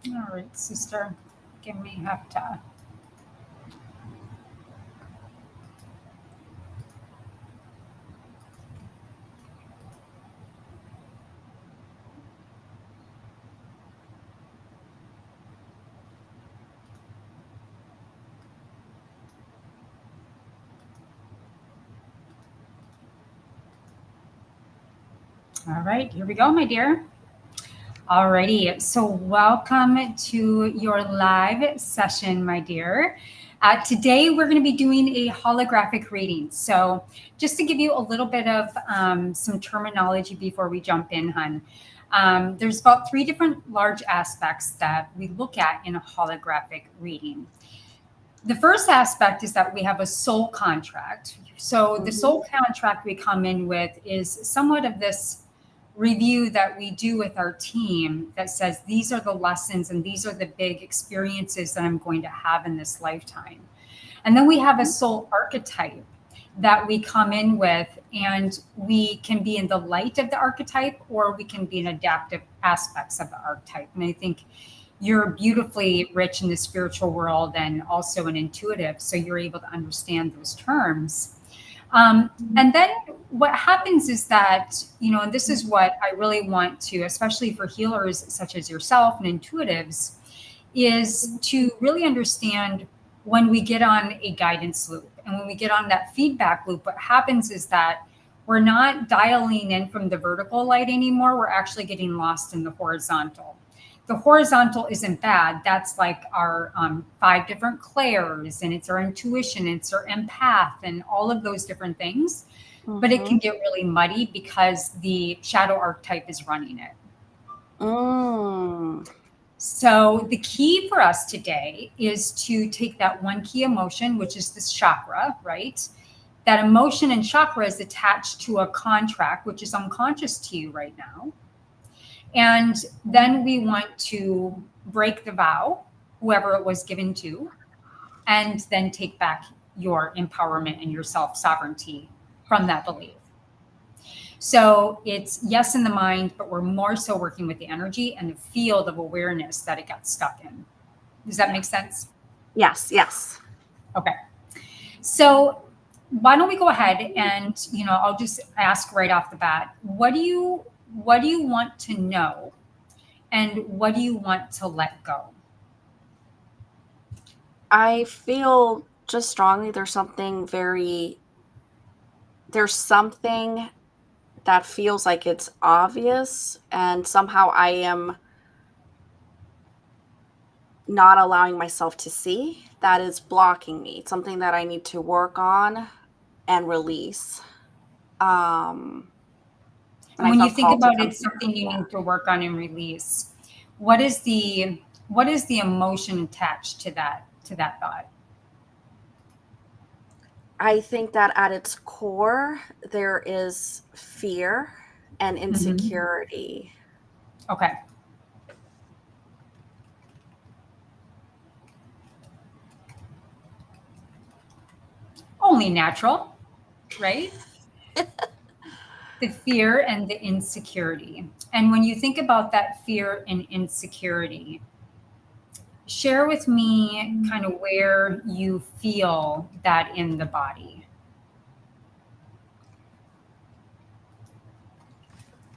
All right, sister. Give me have to. All right, here we go, my dear. Alrighty, so welcome to your live session, my dear. Today we're going to be doing a holographic reading. So, just to give you a little bit of some terminology before we jump in, hun. There's about three different large aspects that we look at in a holographic reading. The first aspect is that we have a soul contract. So, the Mm-hmm. soul contract we come in with is somewhat of this review that we do with our team that says these are the lessons and these are the big experiences that I'm going to have in this lifetime. And then we have a soul archetype that we come in with, and we can be in the light of the archetype or we can be in adaptive aspects of the archetype. And I think you're beautifully rich in the spiritual world and also an intuitive, so you're able to understand those terms. And then what happens is that, and this is what I really want to, especially for healers such as yourself and intuitives, is to really understand when we get on a guidance loop and when we get on that feedback loop, what happens is that we're not dialing in from the vertical light anymore. We're actually getting lost in the horizontal. The horizontal isn't bad. That's like our five different clairs, and it's our intuition, it's our empath, and all of those different things. But it Mm-hmm. can get really muddy because the shadow archetype is running it. Mm. So, the key for us today is to take that one key emotion, which is this chakra, right? That emotion and chakra is attached to a contract, which is unconscious to you right now. And then we want to break the vow, whoever it was given to, and then take back your empowerment and your self sovereignty from that belief. So it's yes in the mind, but we're more so working with the energy and the field of awareness that it got stuck in. Does that make sense? Yes, yes. Okay. So why don't we go ahead and I'll just ask right off the bat, what do you want to know and what do you want to let go? I feel just strongly there's something that feels like it's obvious, and somehow I am not allowing myself to see that is blocking me. It's something that I need to work on and release. Um, and And I when you felt think called to about come it, here. something you Yeah. need to work on and release, what is the emotion attached to that thought? I think that at its core, there is fear and Hmm. insecurity. Okay. Only natural, right? The fear and the insecurity. And when you think about that fear and insecurity, share with me kind of where you feel that in the body.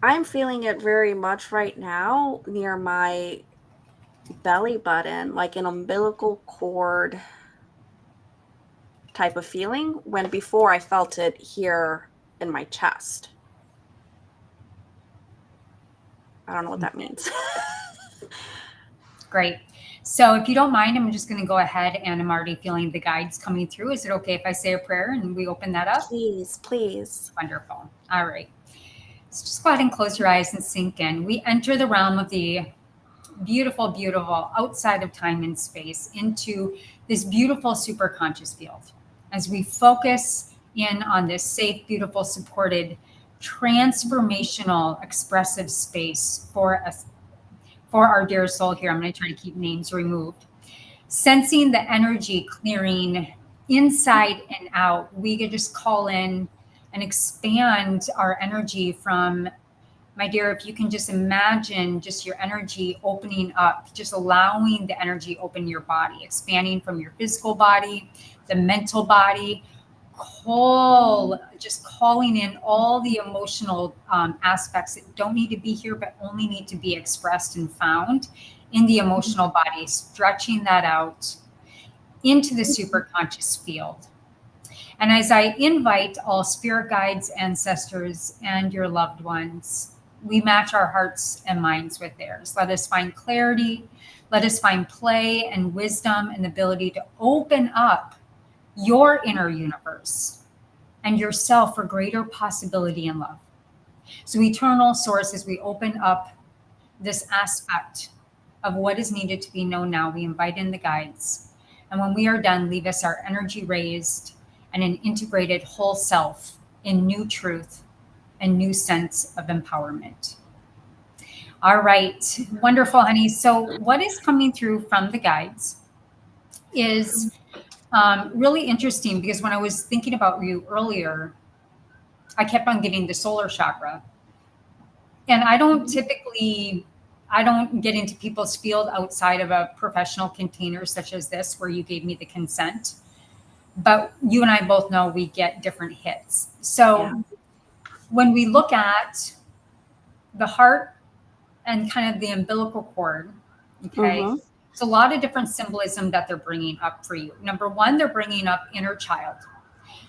I'm feeling it very much right now near my belly button, like an umbilical cord type of feeling, when before I felt it here in my chest. I don't know what that Okay, means. great. So if you don't mind, I'm just going to go ahead and I'm already feeling the guides coming through. Is it okay if I say a prayer and we open that up? Please, please. Wonderful. All right. So just go ahead and close your eyes and sink in. We enter the realm of the beautiful, beautiful outside of time and space into this beautiful superconscious field as we focus in on this safe, beautiful, supported, transformational, expressive space for us, for our dear soul here. I'm going to try to keep names removed. Sensing the energy clearing inside and out, we could just call in and expand our energy from my dear, if you can just imagine just your energy opening up, just allowing the energy open your body, expanding from your physical body, the mental body, just calling in all the emotional aspects that don't need to be here, but only need to be expressed and found in the emotional body, stretching that out into the superconscious field. And as I invite all spirit guides, ancestors, and your loved ones, we match our hearts and minds with theirs. Let us find clarity. Let us find play and wisdom and the ability to open up your inner universe and yourself for greater possibility and love. So, eternal source, as we open up this aspect of what is needed to be known now, we invite in the guides. And when we are done, leave us our energy raised and an integrated whole self in new truth and new sense of empowerment. All right, wonderful, honey. So, what is coming through from the guides is really interesting because when I was thinking about you earlier, I kept on getting the solar chakra. And I don't get into people's field outside of a professional container such as this, where you gave me the consent. But you and I both know we get different hits. So when we look at the heart and kind of the umbilical cord, okay, it's a lot of different symbolism that they're bringing up for you. Number one, they're bringing up inner child.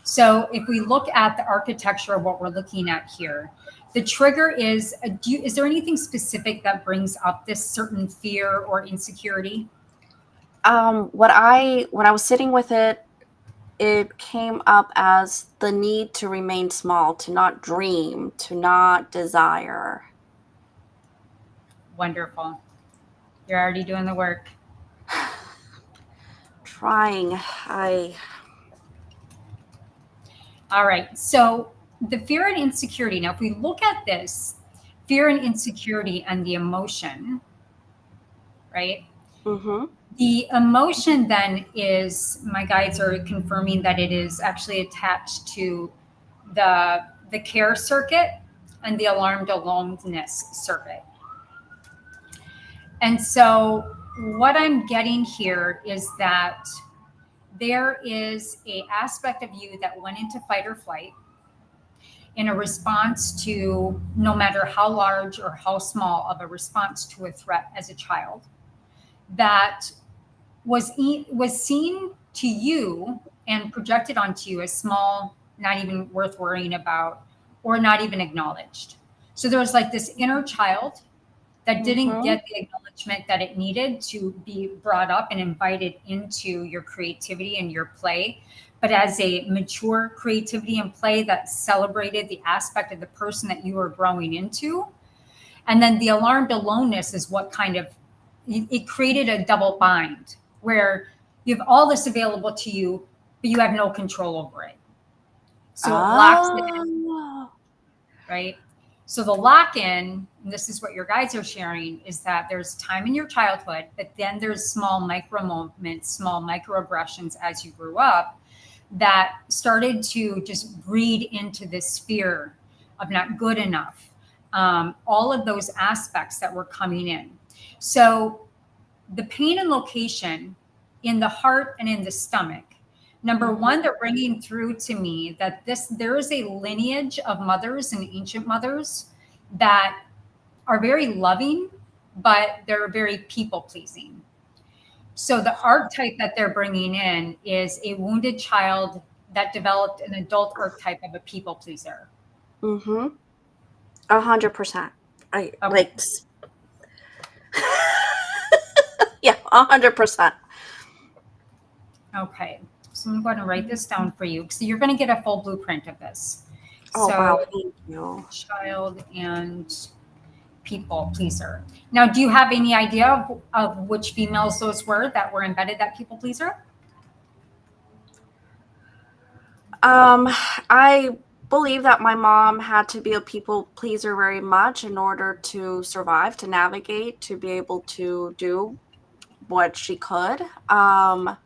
So if we look at the architecture of what we're looking at here, the trigger is, is there anything specific that brings up this certain fear or insecurity? When I was sitting with it, it came up as the need to remain small, to not dream, to not desire. Wonderful. You're already doing the work. Trying. All right. So the fear and insecurity. Now, if we look at this, fear and insecurity and the emotion, right? The emotion then is, my guides are confirming that it is actually attached to the care circuit and the alarmed aloneness circuit. And so what I'm getting here is that there is a aspect of you that went into fight or flight in a response to, no matter how large or how small of a response to a threat as a child, that was seen to you and projected onto you as small, not even worth worrying about, or not even acknowledged. So there was like this inner child that didn't get the acknowledgement that it needed to be brought up and invited into your creativity and your play. But as a mature creativity and play that celebrated the aspect of the person that you were growing into. And then the alarmed aloneness is what kind of, it created a double bind where you have all this available to you, but you have no control over it. So it locks it in, right? So the lock-in, and this is what your guides are sharing, is that there's time in your childhood, but then there's small micro moments, small microaggressions as you grew up that started to just breed into this fear of not good enough. All of those aspects that were coming in. So the pain and location in the heart and in the stomach, number one, they're bringing through to me that there is a lineage of mothers and ancient mothers that are very loving, but they're very people pleasing. So the archetype that they're bringing in is a wounded child that developed an adult archetype of a people pleaser. 100%. Yeah, 100%. Okay. So I'm going to write this down for you. So you're going to get a full blueprint of this. Oh, wow. Thank you. Child and people pleaser. Now, do you have any idea of which females those were that were embedded that people pleaser? I believe that my mom had to be a people pleaser very much in order to survive, to navigate, to be able to do what she could. I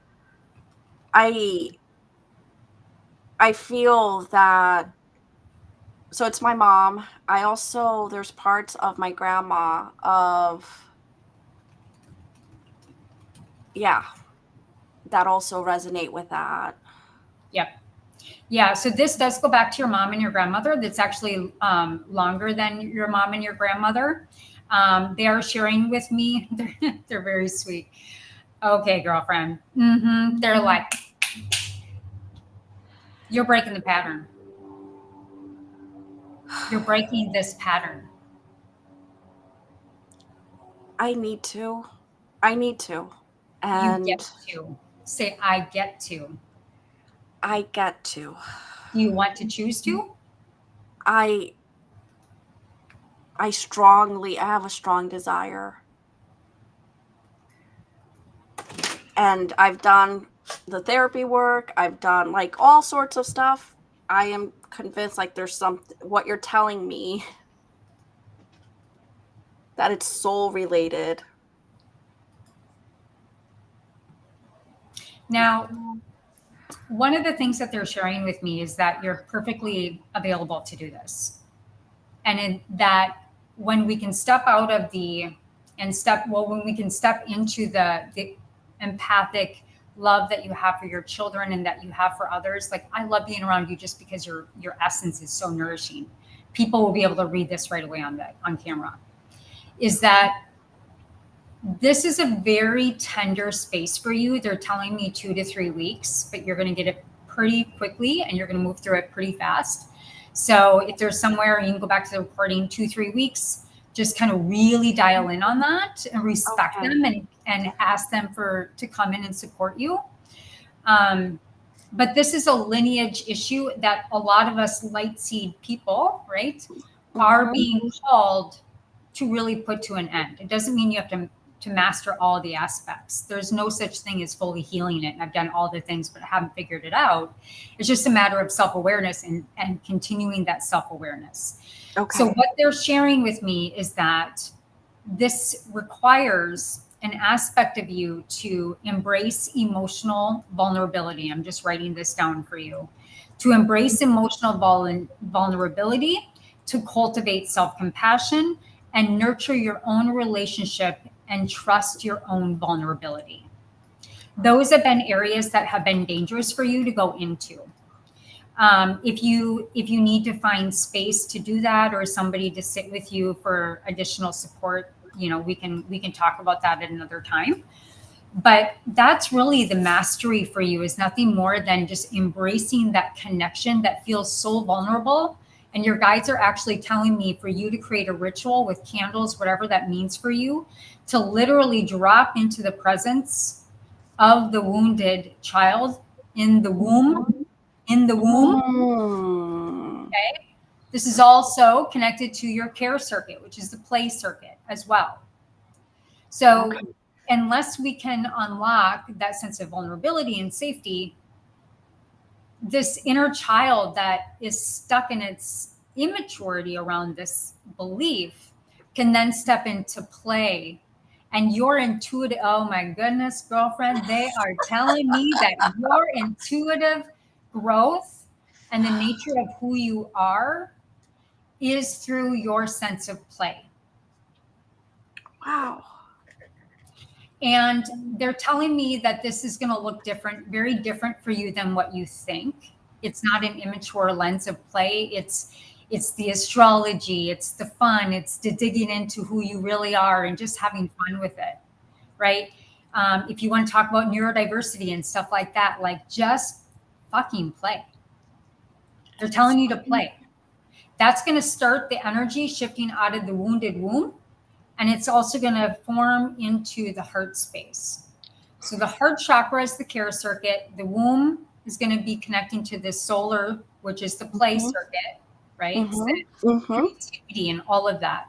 feel that So it's my mom. I also, there's parts of my grandma yeah, that also resonate with that. Yep. Yeah. So this does go back to your mom and your grandmother. That's actually longer than your mom and your grandmother. They are sharing with me. They're very sweet. Okay, girlfriend. They're like, you're breaking the pattern. You're breaking this pattern. I need to. I need to. You get And to say, I get to. I get to. Do you want to choose to? I I have a strong desire. And I've done the therapy work, I've done like all sorts of stuff. I am convinced like there's what you're telling me that it's soul related. Now, one of the things that they're sharing with me is that you're perfectly available to do this. And that when we can step out of when we can step into the empathic love that you have for your children and that you have for others, like I love being around you just because your essence is so nourishing. People will be able to read this right away on camera. Is that this is a very tender space for you. They're telling me 2 to 3 weeks, but you're going to get it pretty quickly and you're going to move through it pretty fast. So if there's somewhere you can go back to the recording 2 3 weeks, just kind of really dial in on that and respect Okay. them and ask them to come in and support you. But this is a lineage issue that a lot of us light seed people, right, are being called to really put to an end. It doesn't mean you have to master all the aspects. There's no such thing as fully healing it. And I've done all the things, but I haven't figured it out. It's just a matter of self-awareness and continuing that self-awareness. Okay. So what they're sharing with me is that this requires an aspect of you to embrace emotional vulnerability. I'm just writing this down for you. To embrace emotional vulnerability, to cultivate self-compassion, and nurture your own relationship and trust your own vulnerability. Those have been areas that have been dangerous for you to go into. If you need to find space to do that or somebody to sit with you for additional support, we can talk about that at another time. But that's really the mastery for you, is nothing more than just embracing that connection that feels so vulnerable. And your guides are actually telling me for you to create a ritual with candles, whatever that means for you, to literally drop into the presence of the wounded child in the womb. Okay. This is also connected to your care circuit, which is the play circuit as well. So unless we can unlock that sense of vulnerability and safety, this inner child that is stuck in its immaturity around this belief can then step into play. And your intuitive, oh my goodness, girlfriend, they are telling me that your intuitive growth and the nature of who you are is through your sense of play. Wow. And they're telling me that this is going to look different, very different for you than what you think. It's not an immature lens of play. It's the astrology, it's the fun, it's the digging into who you really are and just having fun with it, right? If you want to talk about neurodiversity and stuff like that, like just fucking play. They're telling you to play. That's going to start the energy shifting out of the wounded womb. And it's also going to form into the heart space. So the heart chakra is the care circuit. The womb is going to be connecting to the solar, which is the play circuit, right? Creativity and all of that.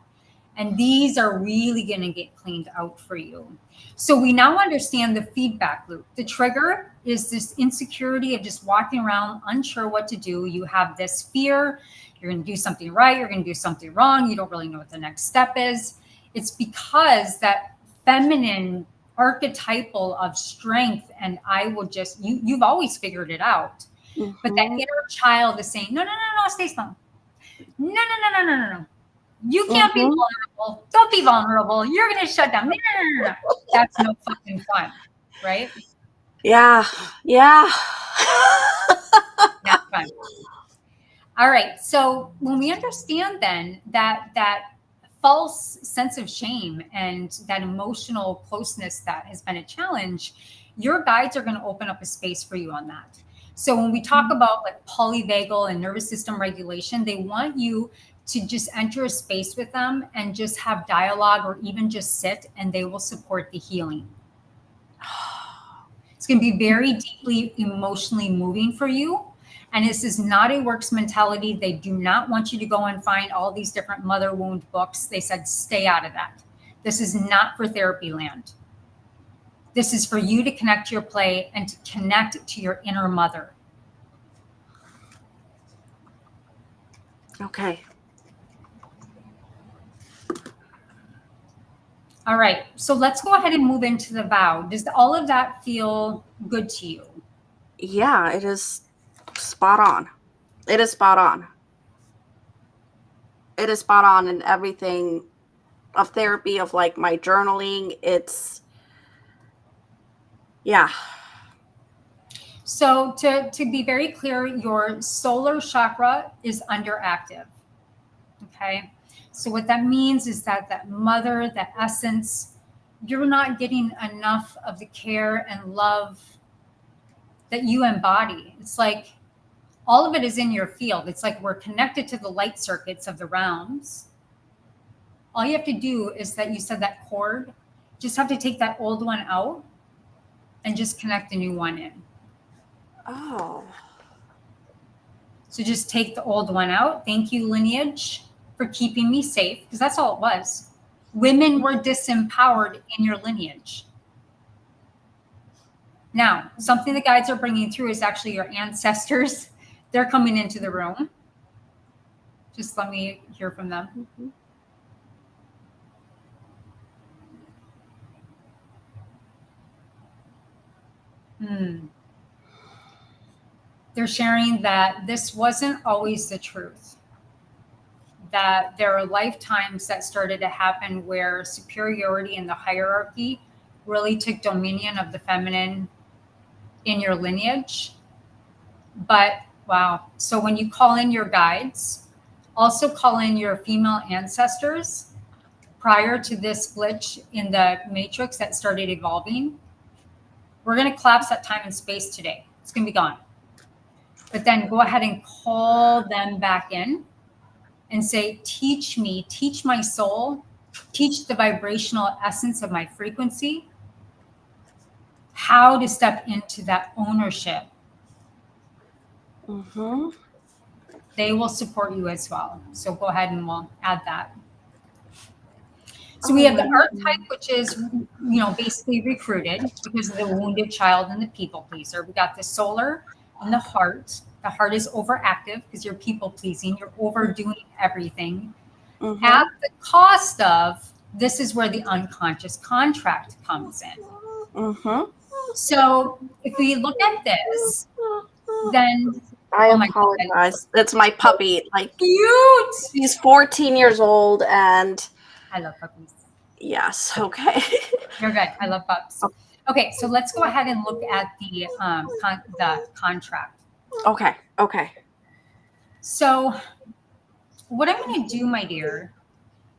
And these are really going to get cleaned out for you. So we now understand the feedback loop. The trigger is this insecurity of just walking around unsure what to do. You have this fear. You're going to do something right. You're going to do something wrong. You don't really know what the next step is. It's because that feminine archetypal of strength and I will just, you've always figured it out. But that inner child is saying, no, stay strong. No, no, no, no, no, no, no. You can't be Mhm. vulnerable. Don't be vulnerable. You're going to shut down. No, no, no, no, no. That's no fucking fun, right? Yeah. Yeah. Not fun. All right. So when we understand then that false sense of shame and that emotional closeness that has been a challenge, your guides are going to open up a space for you on that. So when we talk about like polyvagal and nervous system regulation, they want you to just enter a space with them and just have dialogue or even just sit, and they will support the healing. It's going to be very deeply emotionally moving for you. And this is not a works mentality. They do not want you to go and find all these different mother wound books. They said, stay out of that. This is not for therapy land. This is for you to connect to your play and to connect to your inner mother. Okay. All right. So let's go ahead and move into the vow. Does all of that feel good to you? Yeah, it is spot on. It is spot on. It is spot on in everything of therapy, of like my journaling. It's, yeah. So to be very clear, your solar chakra is underactive. Okay. So what that means is that mother, that essence, you're not getting enough of the care and love that you embody. It's like all of it is in your field. It's like we're connected to the light circuits of the realms. All you have to do is that you said that cord, just have to take that old one out and just connect a new one in. Oh. So just take the old one out. Thank you, lineage, for keeping me safe, because that's all it was. Women were disempowered in your lineage. Now, something the guides are bringing through is actually your ancestors. They're coming into the room. Just let me hear from them. Mm-hmm. They're sharing that this wasn't always the truth, that there are lifetimes that started to happen where superiority in the hierarchy really took dominion of the feminine in your lineage. But wow. So when you call in your guides, also call in your female ancestors prior to this glitch in the matrix that started evolving. We're going to collapse that time and space today. It's going to be gone. But then go ahead and call them back in and say, teach me, teach my soul, teach the vibrational essence of my frequency, how to step into that ownership. Mm-hmm. They will support you as well. So go ahead and we'll add that. So we have the archetype, which is, basically recruited because of the wounded child and the people pleaser. We got the solar and the heart. The heart is overactive because you're people pleasing. You're overdoing everything. Mm-hmm. At the cost of, this is where the unconscious contract comes in. Mm-hmm. So if we look at this, then I oh my apologize. It's my puppy. Like, cute. he's 14 years old, and I love puppies. yes, okay. You're good. I love pups. Okay, so let's go ahead and look at the contract. Okay. So what I'm going to do, my dear,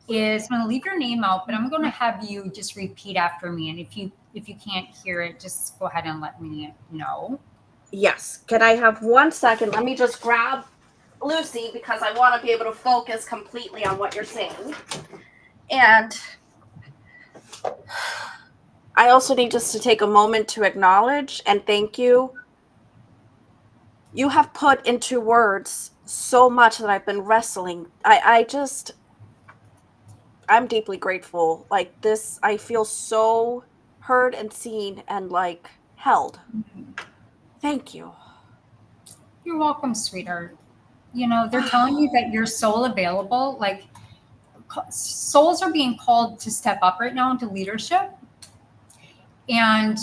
is I'm going to leave your name out, but I'm going to have you just repeat after me. And if you can't hear it, just go ahead and let me know. Yes. Can I have 1 second? Let me just grab Lucy because I want to be able to focus completely on what you're saying. And I also need just to take a moment to acknowledge and thank you. You have put into words so much that I've been wrestling. I'm deeply grateful. Like this, I feel so heard and seen and like held. Thank you. You're welcome, sweetheart. They're telling you that you're soul available. Like souls are being called to step up right now into leadership. And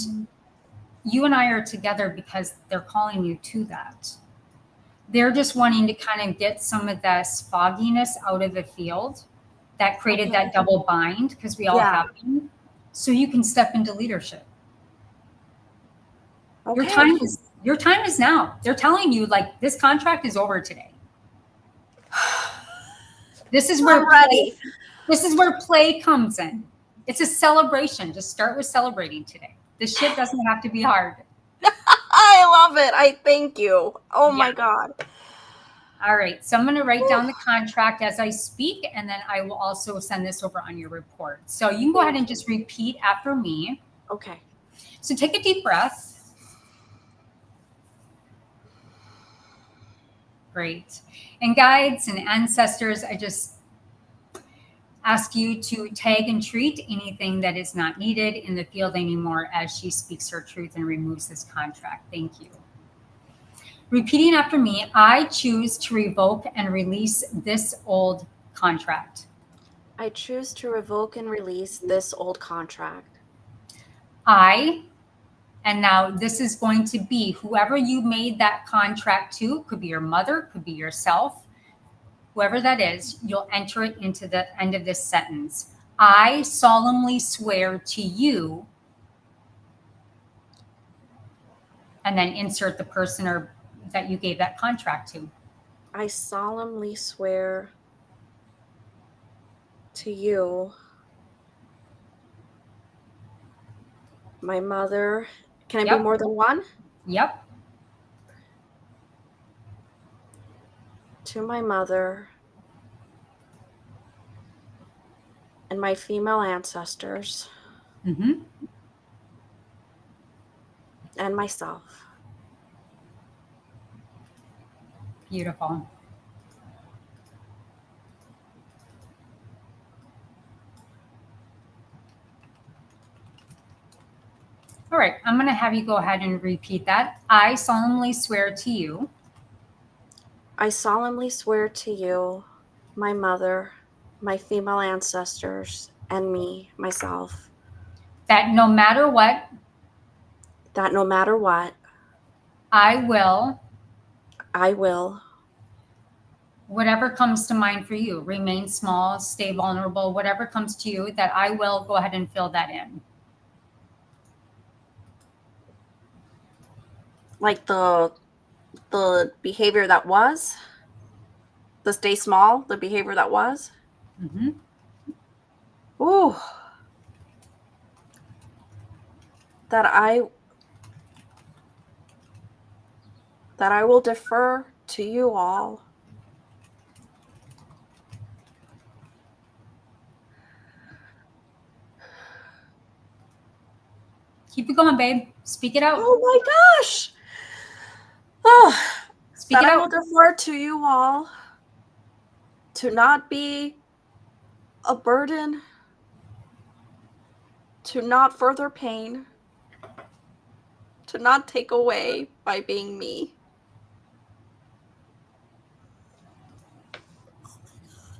you and I are together because they're calling you to that. They're just wanting to kind of get some of this fogginess out of the field that created that double bind, because we all Yeah. have them, so you can step into leadership. Okay. Your time is now. They're telling you, like, this contract is over today. This is where play comes in. It's a celebration. Just start with celebrating today. This shit doesn't have to be hard. I love it. I thank you. Oh my God. All right. So I'm going to write down the contract as I speak, and then I will also send this over on your report. So you can go ahead and just repeat after me. Okay. So take a deep breath. Great. And guides and ancestors, I just ask you to tag and treat anything that is not needed in the field anymore as she speaks her truth and removes this contract. Thank you. Repeating after me, I choose to revoke and release this old contract. I choose to revoke and release this old contract. And now this is going to be whoever you made that contract to, could be your mother, could be yourself, whoever that is, you'll enter it into the end of this sentence. I solemnly swear to you, and then insert the person or that you gave that contract to. I solemnly swear to you, my mother. Can it be more than one? Yep. To my mother and my female ancestors and myself. Beautiful. All right, I'm going to have you go ahead and repeat that. I solemnly swear to you. I solemnly swear to you, my mother, my female ancestors, and me, myself. That no matter what. That no matter what. I will. Whatever comes to mind for you. Remain small, stay vulnerable, whatever comes to you, that I will go ahead and fill that in. Like the behavior that was? The stay small, the behavior that was? Ooh. That I will defer to you all. Keep it going, babe. Speak it out. Oh my gosh. Oh, Speak it out. I will defer to you all to not be a burden, to not further pain, to not take away by being me.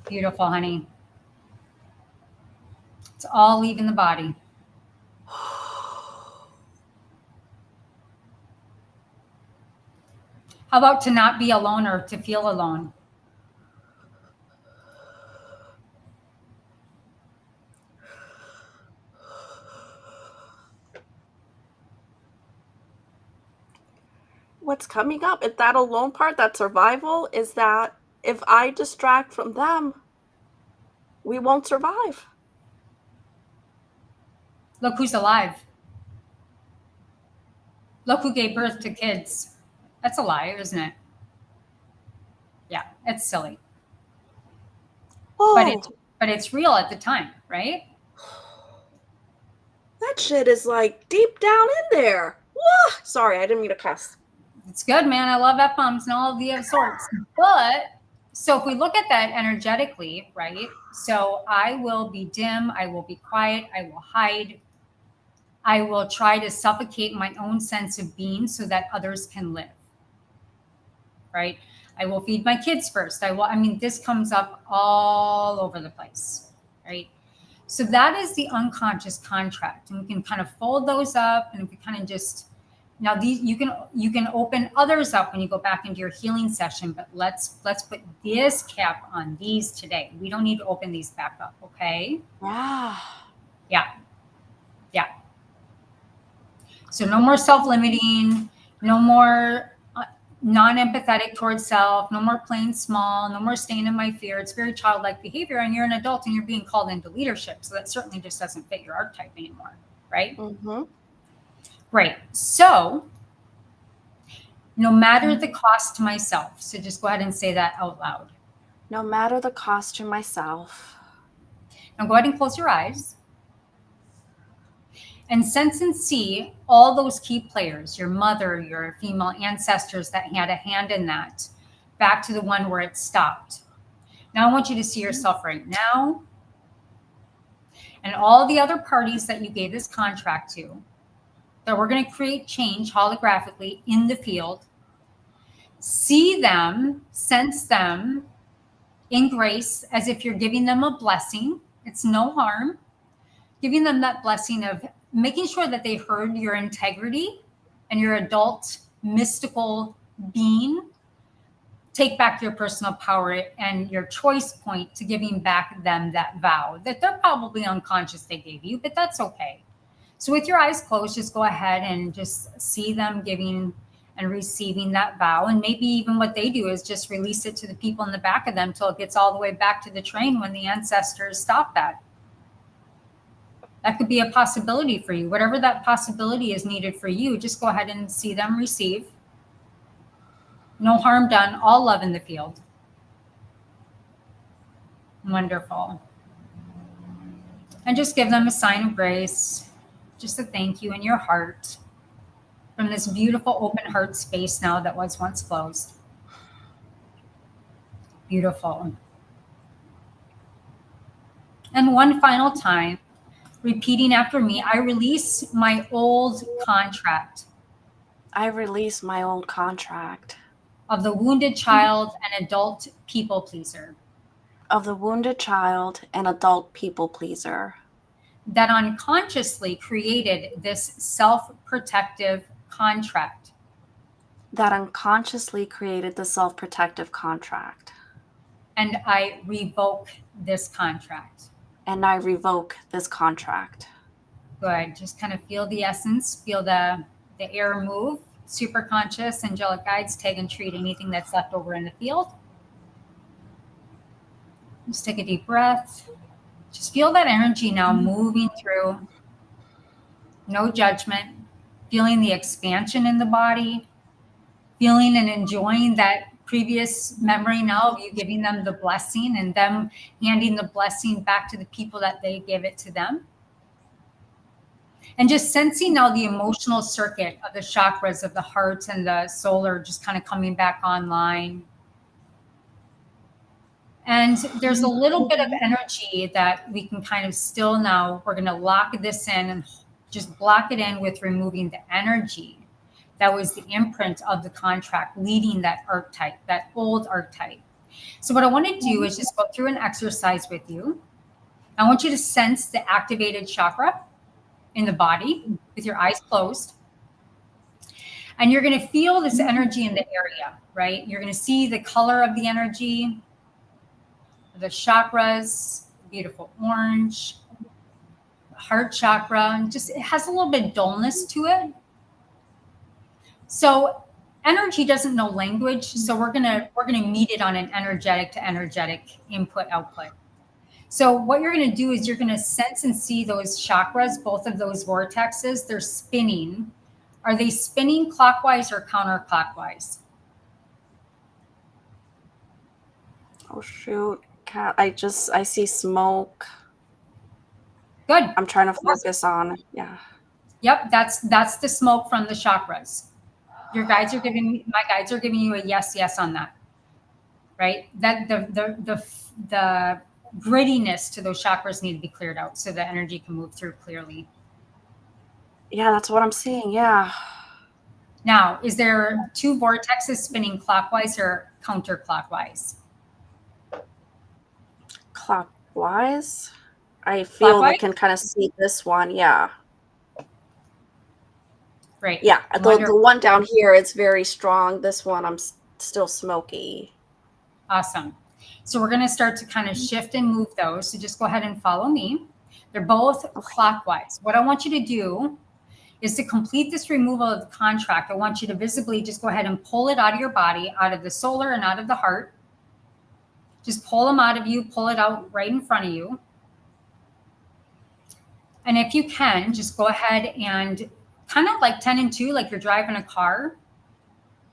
Beautiful, honey. It's all leaving the body. How about to not be alone or to feel alone? What's coming up at that alone part, that survival, is that if I distract from them, we won't survive. Look who's alive. Look who gave birth to kids. That's a lie, isn't it? Yeah, it's silly. Oh. But it's real at the time, right? That shit is like deep down in there. Whoa. Sorry, I didn't mean to cuss. It's good, man. I love F-bombs and all of the sorts. But so if we look at that energetically, right? So I will be dim. I will be quiet. I will hide. I will try to suffocate my own sense of being so that others can live, right? I will feed my kids first. This comes up all over the place, right? So that is the unconscious contract. And we can kind of fold those up and we kind of just Now these you can open others up when you go back into your healing session, but let's put this cap on these today. We don't need to open these back up, okay? Yeah. Yeah. Yeah. So no more self-limiting, no more non-empathetic towards self, no more playing small, no more staying in my fear. It's very childlike behavior, and you're an adult and you're being called into leadership. So that certainly just doesn't fit your archetype anymore, right? Mm-hmm. Right. So no matter the cost to myself. So just go ahead and say that out loud. No matter the cost to myself. Now go ahead and close your eyes and sense and see all those key players, your mother, your female ancestors that had a hand in that, back to the one where it stopped. Now I want you to see yourself right now and all the other parties that you gave this contract to, that we're going to create change holographically in the field. See them, sense them in grace as if you're giving them a blessing. It's no harm. Giving them that blessing of making sure that they heard your integrity and your adult mystical being. Take back your personal power and your choice point to giving back them that vow that they're probably unconscious they gave you, but that's okay. So with your eyes closed, just go ahead and just see them giving and receiving that vow. And maybe even what they do is just release it to the people in the back of them till it gets all the way back to the train when the ancestors stop that. That could be a possibility for you. Whatever that possibility is needed for you, just go ahead and see them receive. No harm done, all love in the field. Wonderful. And just give them a sign of grace, just a thank you in your heart from this beautiful open heart space now that was once closed. Beautiful. And one final time, repeating after me, I release my old contract. I release my old contract. Of the wounded child and adult people pleaser. Of the wounded child and adult people pleaser. That unconsciously created this self-protective contract. That unconsciously created the self-protective contract. And I revoke this contract. And I revoke this contract. Good. Just kind of feel the essence, feel the air move. Super conscious, angelic guides tag and treat anything that's left over in the field. Just take a deep breath. Just feel that energy now moving through. No judgment. Feeling the expansion in the body. Feeling and enjoying that previous memory now of you giving them the blessing and them handing the blessing back to the people that they gave it to them. And just sensing now the emotional circuit of the chakras of the heart and the solar just kind of coming back online. And there's a little bit of energy that we can kind of still now, we're going to lock this in and just block it in with removing the energy. That was the imprint of the contract leading that archetype, that old archetype. So what I want to do is just go through an exercise with you. I want you to sense the activated chakra in the body with your eyes closed. And you're going to feel this energy in the area, right? You're going to see the color of the energy, the chakras, beautiful orange, heart chakra, just it has a little bit of dullness to it. So energy doesn't know language, so we're gonna meet it on an energetic to energetic input output. So what you're going to do is you're going to sense and see those chakras, both of those vortexes, they're spinning. Are they spinning clockwise or counterclockwise? Oh, shoot. I see smoke. Good. I'm trying to focus on, yeah. Yep, that's the smoke from the chakras. My guides are giving you a yes on that. Right? That the grittiness to those chakras need to be cleared out so the energy can move through clearly. Yeah, that's what I'm seeing. Yeah. Now, is there two vortexes spinning clockwise or counterclockwise? Clockwise? I feel I can kind of see this one. Yeah. Great. Yeah, the Wonderful. one down here is very strong. This one I'm still smoky. Awesome. So we're going to start to kind of shift and move those. So just go ahead and follow me. They're both Okay. clockwise. What I want you to do is to complete this removal of the contract. I want you to visibly just go ahead and pull it out of your body, out of the solar and out of the heart. Just pull them out of you, pull it out right in front of you. And if you can, just go ahead and kind of like 10 and 2, like you're driving a car.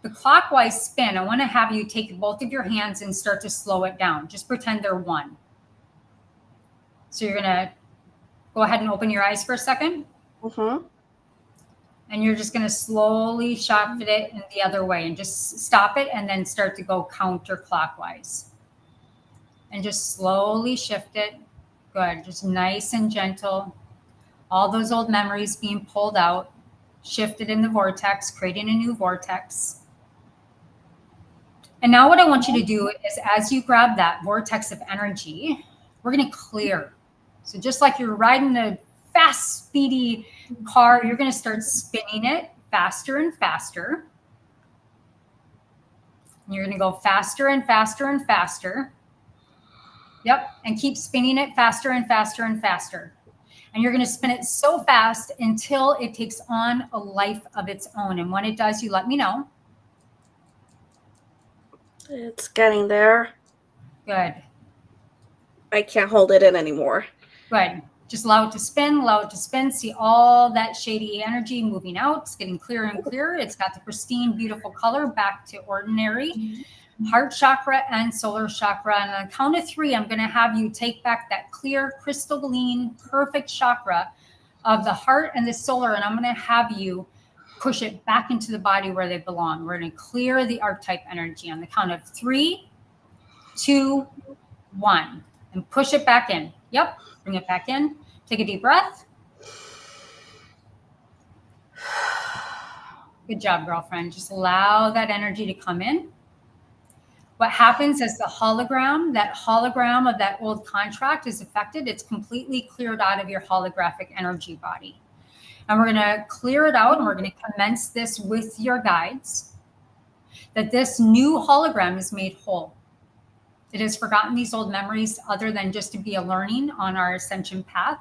The clockwise spin, I want to have you take both of your hands and start to slow it down. Just pretend they're one. So you're going to go ahead and open your eyes for a second. Mm-hmm. And you're just going to slowly shuffle it in the other way and just stop it and then start to go counterclockwise. And just slowly shift it. Good. Just nice and gentle. All those old memories being pulled out, shifted in the vortex, creating a new vortex. And now what I want you to do is as you grab that vortex of energy, we're going to clear. So just like you're riding a fast, speedy car, you're going to start spinning it faster and faster. And you're going to go faster and faster and faster. Yep. And keep spinning it faster and faster and faster. And you're going to spin it so fast until it takes on a life of its own. And when it does, you let me know. It's getting there. Good. I can't hold it in anymore. Good. Just allow it to spin, allow it to spin. See all that shady energy moving out. It's getting clearer and clearer. It's got the pristine, beautiful color back to ordinary. Heart chakra and solar chakra. And on the count of 3, I'm going to have you take back that clear, crystalline, perfect chakra of the heart and the solar. And I'm going to have you push it back into the body where they belong. We're going to clear the archetype energy on the count of 3, 2, 1. And push it back in. Yep. Bring it back in. Take a deep breath. Good job, girlfriend. Just allow that energy to come in. What happens is the hologram, that hologram of that old contract is affected. It's completely cleared out of your holographic energy body. And we're going to clear it out and we're going to commence this with your guides, that this new hologram is made whole. It has forgotten these old memories other than just to be a learning on our ascension path.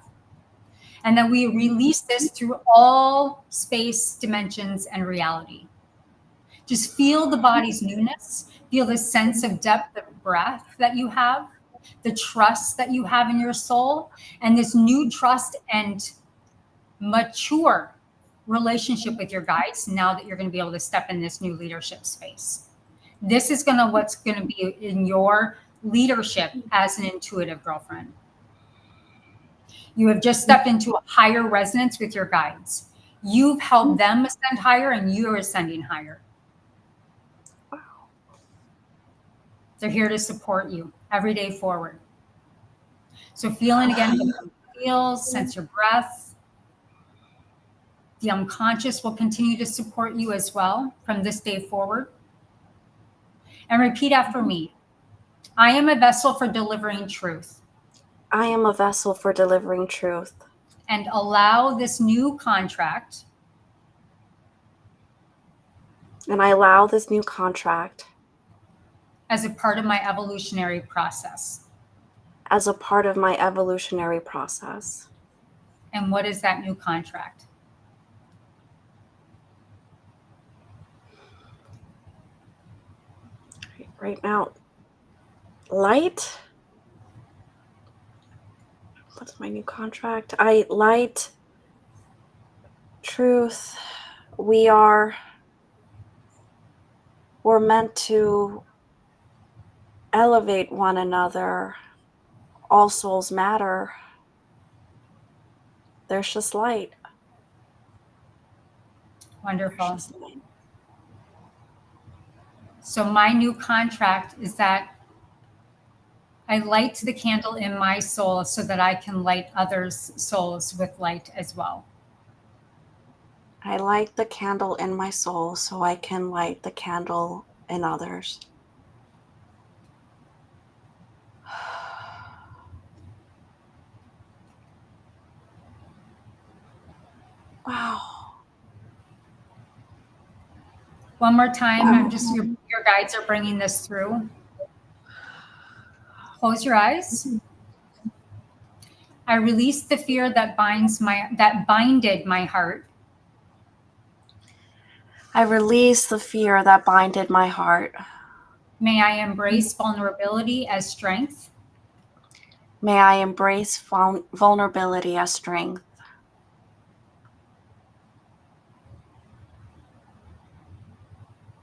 And that we release this through all space, dimensions, and reality. Just feel the body's newness. Feel the sense of depth of breath that you have, the trust that you have in your soul, and this new trust and mature relationship with your guides now that you're going to be able to step in this new leadership space. This is what's going to be in your leadership as an intuitive girlfriend. You have just stepped into a higher resonance with your guides. You've helped them ascend higher and you're ascending higher. They're here to support you every day forward. So feeling again, feels, sense your breath. The unconscious will continue to support you as well from this day forward. And repeat after me. I am a vessel for delivering truth. I am a vessel for delivering truth. And allow this new contract. And I allow this new contract. As a part of my evolutionary process. As a part of my evolutionary process. And what is that new contract? Right now, light. What's my new contract? Light, truth. We're meant to elevate one another. All souls matter. There's just light. Wonderful. So my new contract is that I light the candle in my soul so that I can light others' souls with light as well. I light the candle in my soul so I can light the candle in others. Wow. One more time. I'm just, your guides are bringing this through. Close your eyes. I release the fear that binded my heart. I release the fear that binded my heart. May I embrace vulnerability as strength. May I embrace vulnerability as strength.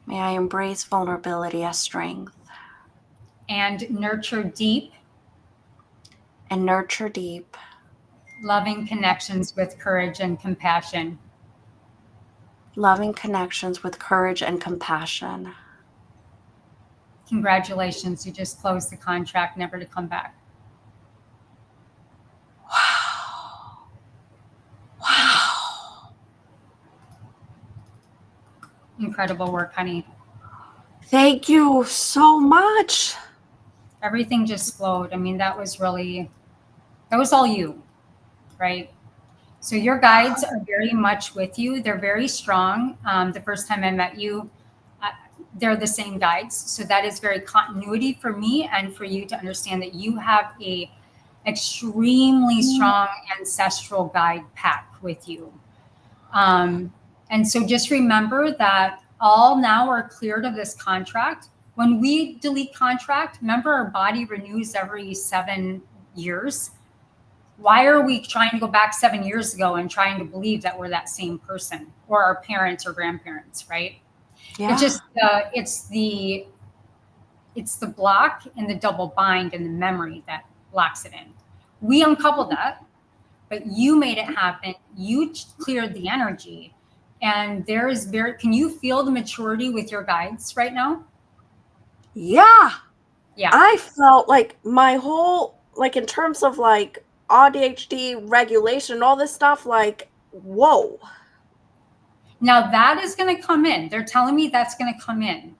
May I embrace vulnerability as strength. And nurture deep, loving connections with courage and compassion. Loving connections with courage and compassion. Congratulations, you just closed the contract, never to come back. Wow. Wow. Incredible work, honey. Thank you so much. Everything just flowed. I mean, that was all you, right? So your guides are very much with you. They're very strong. The first time I met you, they're the same guides. So that is very continuity for me and for you to understand that you have a extremely strong ancestral guide pack with you. And so just remember that all now are cleared of this contract. When we delete contract, remember our body renews every 7 years. Why are we trying to go back 7 years ago and trying to believe that we're that same person or our parents or grandparents, right? Yeah. It's just, it's the block and the double bind and the memory that locks it in. We uncoupled that, but you made it happen. You cleared the energy. And there is can you feel the maturity with your guides right now? Yeah. Yeah. I felt like my whole, like in terms of like ADHD regulation, all this stuff, like, whoa. Now that is going to come in. They're telling me that's going to come in.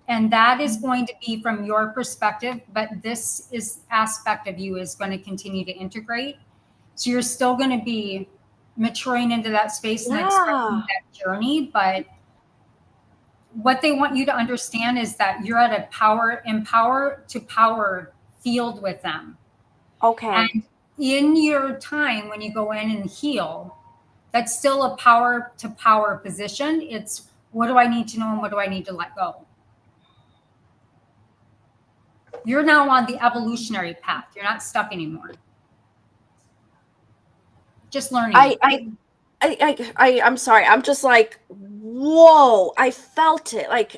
And that is going to be from your perspective, but this aspect of you is going to continue to integrate. So you're still going to be maturing into that space and expecting that journey. But what they want you to understand is that you're at a empower to power field with them. Okay. And in your time when you go in and heal, that's still a power to power position. It's what do I need to know and what do I need to let go? You're now on the evolutionary path. You're not stuck anymore. Just learning. I'm sorry. I'm just like, whoa, I felt it. Like,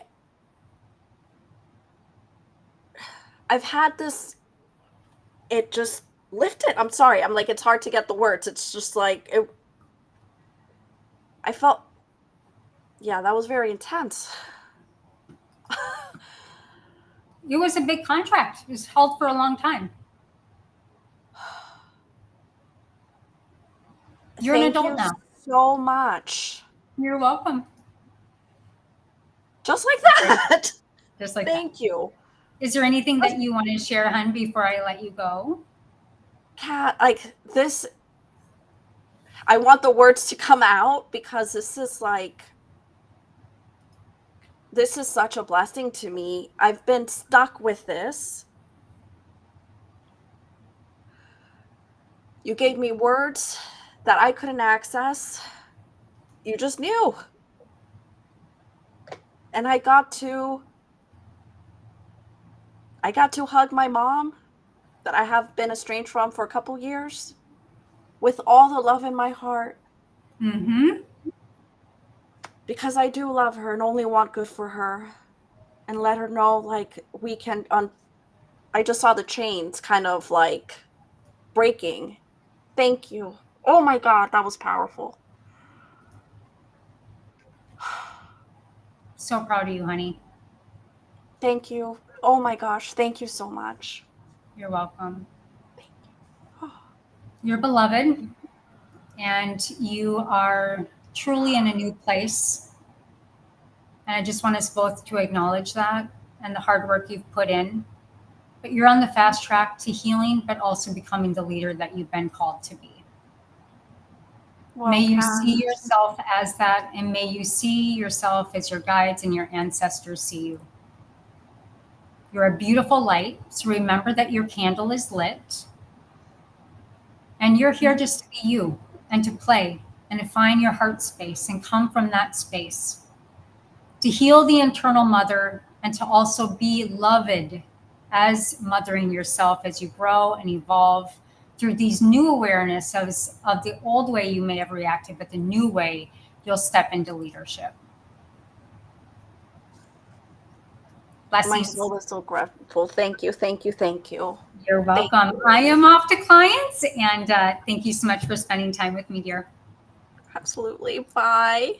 I've had this, it just lifted. I'm sorry. I'm like, it's hard to get the words. It's just like, I felt, yeah, that was very intense. It was a big contract. It was held for a long time. You're an adult now. So much. You're welcome. Just like that. Just like Thank you. Is there anything that you want to share, hun, before I let you go? Kat, like this, I want the words to come out because this is like, this is such a blessing to me. I've been stuck with this. You gave me words that I couldn't access. You just knew. And I got to hug my mom that I have been estranged from for a couple years with all the love in my heart. Mm-hmm. Because I do love her and only want good for her, and let her know like we can I just saw the chains kind of like breaking. Thank you. Oh my God, that was powerful. So proud of you, honey. Thank you. Oh my gosh, thank you so much. You're welcome. Thank you. You're beloved, and you are truly in a new place. And I just want us both to acknowledge that and the hard work you've put in. But you're on the fast track to healing, but also becoming the leader that you've been called to be. May you Welcome. see yourself as that, and may you see yourself as your guides and your ancestors see you. You're a beautiful light, so remember that your candle is lit. And you're here just to be you and to play and to find your heart space and come from that space. To heal the internal mother and to also be loved as mothering yourself as you grow and evolve through these new awareness of the old way you may have reacted, but the new way you'll step into leadership. My Blessings. soul is so grateful. Thank you, thank you, thank you. You're Thank welcome. you. I am off to clients, and thank you so much for spending time with me, dear. Absolutely. Bye.